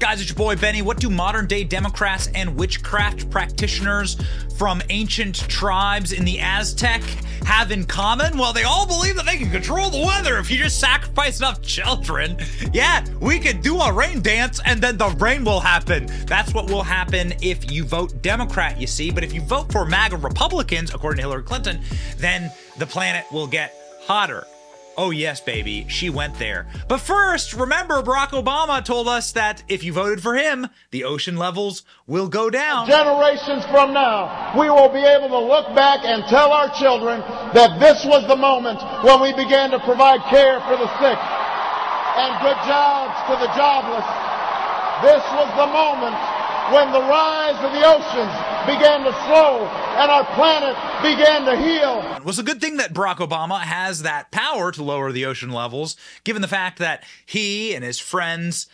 guys? It's your boy Benny. What do modern-day Democrats and witchcraft practitioners from ancient tribes in the Aztec have in common? Well, they all believe that they can control the weather if you just sacrifice enough children. Yeah, we could do a rain dance and then the rain will happen. That's what will happen if you vote Democrat, you see. But if you vote for MAGA Republicans, according to Hillary Clinton, then the planet will get hotter. Oh yes, baby, she went there. But first, remember Barack Obama told us that if you voted for him, the ocean levels will go down. Generations from now, we will be able to look back and tell our children that this was the moment when we began to provide care for the sick and good jobs to the jobless. This was the moment when the rise of the oceans began to slow and our planet began to heal. It was a good thing that Barack Obama has that power to lower the ocean levels, given the fact that he and his friends,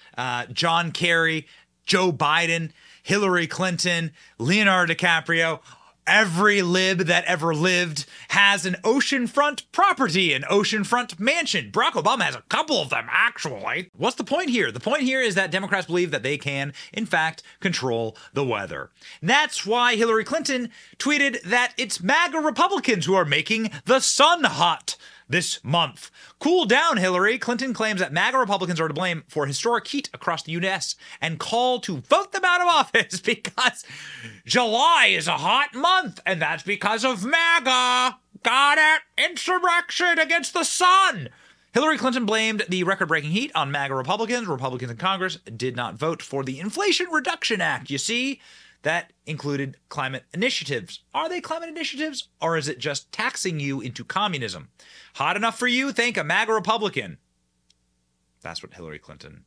John Kerry, Joe Biden, Hillary Clinton, Leonardo DiCaprio, every lib that ever lived has an oceanfront property, an oceanfront mansion. Barack Obama has a couple of them, actually. What's the point here? The point here is that Democrats believe that they can, in fact, control the weather. That's why Hillary Clinton tweeted that it's MAGA Republicans who are making the sun hot this month. Cool down, Hillary. Clinton claims that MAGA Republicans are to blame for historic heat across the U.S. and call to vote them out of office because July is a hot month, and that's because of MAGA. Got it? Insurrection against the sun. Hillary Clinton blamed the record-breaking heat on MAGA Republicans. Republicans in Congress did not vote for the Inflation Reduction Act. You see? That included climate initiatives. Are they climate initiatives, or is it just taxing you into communism? Hot enough for you? Thank a MAGA Republican. That's what Hillary Clinton,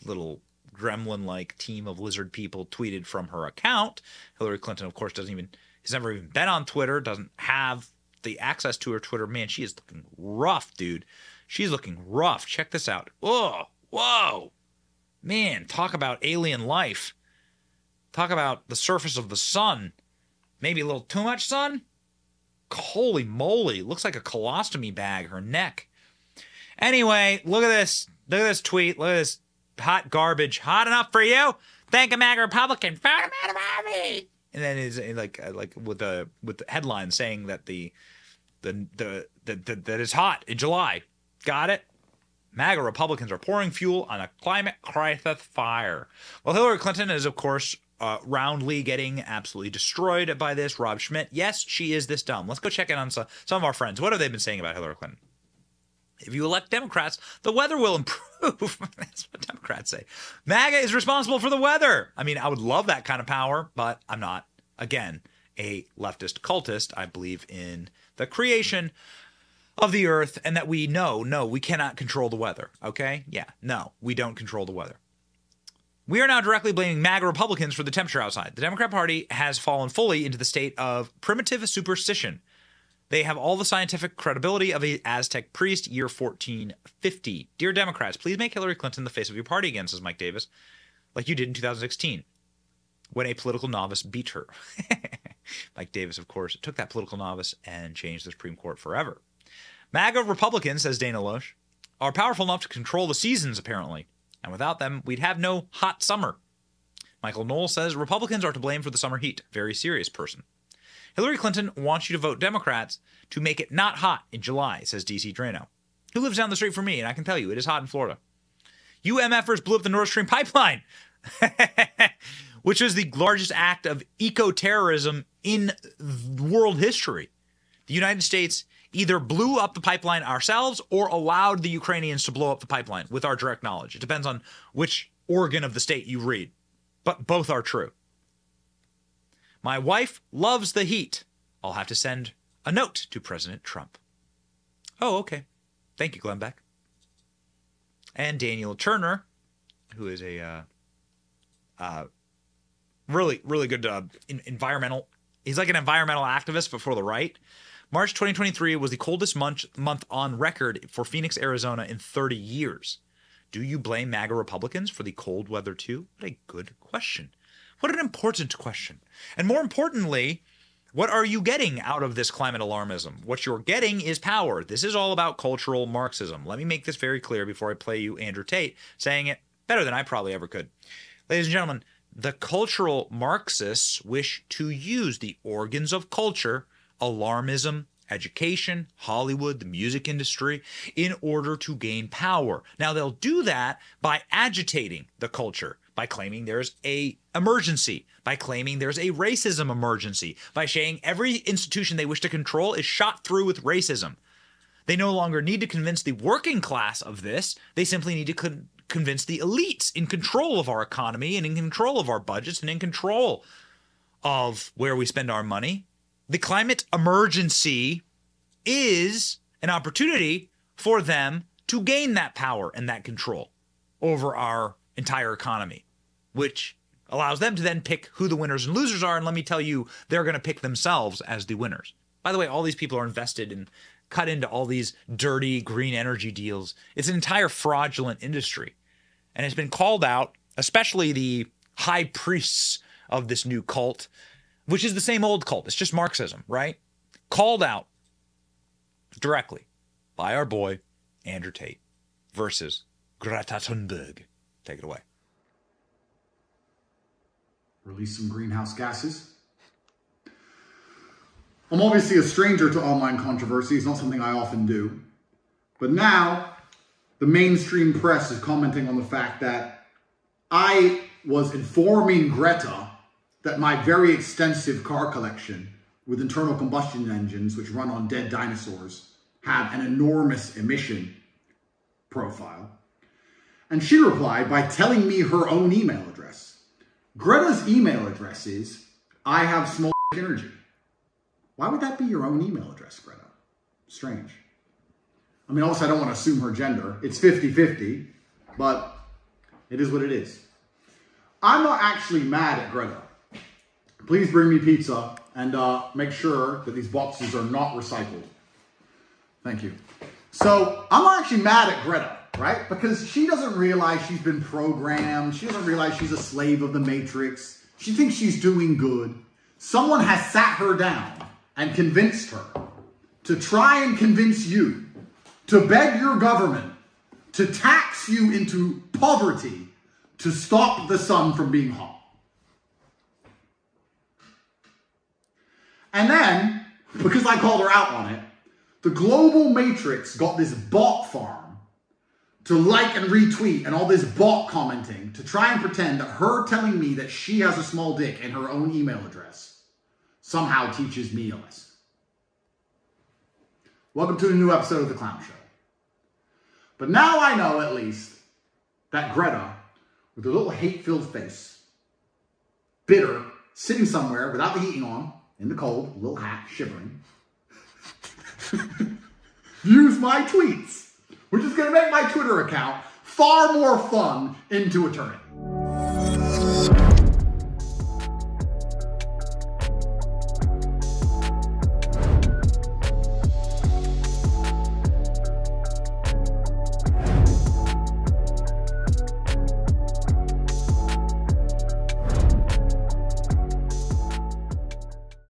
little gremlin-like team of lizard people, tweeted from her account. Hillary Clinton, of course, has never even been on Twitter, doesn't have the access to her Twitter. Man, she is looking rough, dude. She's looking rough. Check this out. Oh, whoa. Man, talk about alien life. Talk about the surface of the sun. Maybe a little too much sun? Holy moly. Looks like a colostomy bag, her neck. Anyway, look at this. Look at this tweet. Look at this hot garbage. Hot enough for you? Thank a MAGA Republican. Vote him out of office. And then it's like with the headline saying that that it's hot in July. Got it? MAGA Republicans are pouring fuel on a climate crisis fire. Well, Hillary Clinton is, of course, roundly getting absolutely destroyed by this. Rob Schmidt, yes, she is this dumb. Let's go check in on some of our friends. What have they been saying about Hillary Clinton? If you elect Democrats, the weather will improve. That's what Democrats say. MAGA is responsible for the weather. I mean, I would love that kind of power, but I'm not, again, a leftist cultist. I believe in the creation of the earth and that we we cannot control the weather, okay? Yeah, no, we don't control the weather. We are now directly blaming MAGA Republicans for the temperature outside. The Democrat Party has fallen fully into the state of primitive superstition. They have all the scientific credibility of an Aztec priest, year 1450. Dear Democrats, please make Hillary Clinton the face of your party again, says Mike Davis, like you did in 2016, when a political novice beat her. Mike Davis, of course, took that political novice and changed the Supreme Court forever. MAGA Republicans, says Dana Loesch, are powerful enough to control the seasons, apparently. And without them, we'd have no hot summer. Michael Knoll says Republicans are to blame for the summer heat. Very serious person. Hillary Clinton wants you to vote Democrats to make it not hot in July, says DC Drano, who lives down the street from me, and I can tell you it is hot in Florida. You MFers blew up the Nord Stream pipeline, which is the largest act of eco-terrorism in world history. The United States either blew up the pipeline ourselves or allowed the Ukrainians to blow up the pipeline with our direct knowledge. It depends on which organ of the state you read, but both are true. My wife loves the heat. I'll have to send a note to President Trump. Oh, okay. Thank you, Glenn Beck. And Daniel Turner, who is a really, really good environmental. He's like an environmental activist, but for the right. March 2023 was the coldest month on record for Phoenix, Arizona in 30 years. Do you blame MAGA Republicans for the cold weather too? What a good question. What an important question. And more importantly, what are you getting out of this climate alarmism? What you're getting is power. This is all about cultural Marxism. Let me make this very clear before I play you Andrew Tate saying it better than I probably ever could. Ladies and gentlemen, the cultural Marxists wish to use the organs of culture, alarmism, education, Hollywood, the music industry, in order to gain power. Now, they'll do that by agitating the culture, by claiming there's a emergency, by claiming there's a racism emergency, by saying every institution they wish to control is shot through with racism. They no longer need to convince the working class of this. They simply need to convince the elites in control of our economy and in control of our budgets and in control of where we spend our money. The climate emergency is an opportunity for them to gain that power and that control over our entire economy, which allows them to then pick who the winners and losers are. And let me tell you, they're going to pick themselves as the winners. By the way, all these people are invested and cut into all these dirty green energy deals. It's an entire fraudulent industry. And it's been called out, especially the high priests of this new cult, which is the same old cult. It's just Marxism, right? Called out directly by our boy, Andrew Tate, versus Greta Thunberg. Take it away. Release some greenhouse gases. I'm obviously a stranger to online controversy. It's not something I often do. But now, the mainstream press is commenting on the fact that I was informing Greta that my very extensive car collection with internal combustion engines, which run on dead dinosaurs, have an enormous emission profile. And she replied by telling me her own email address. Greta's email address is, I have small energy. Why would that be your own email address, Greta? Strange. I mean, obviously I don't want to assume her gender. It's 50-50, but it is what it is. I'm not actually mad at Greta. Please bring me pizza and make sure that these boxes are not recycled. Thank you. So I'm not actually mad at Greta, right? Because she doesn't realize she's been programmed. She doesn't realize she's a slave of the matrix. She thinks she's doing good. Someone has sat her down and convinced her to try and convince you to beg your government to tax you into poverty to stop the sun from being hot. And then, because I called her out on it, the global matrix got this bot farm to like and retweet and all this bot commenting to try and pretend that her telling me that she has a small dick in her own email address somehow teaches me a lesson. Welcome to a new episode of The Clown Show. But now I know, at least, that Greta, with a little hate-filled face, bitter, sitting somewhere without the heating on, in the cold, a little hat, shivering, views my tweets, which is going to make my Twitter account far more fun into eternity.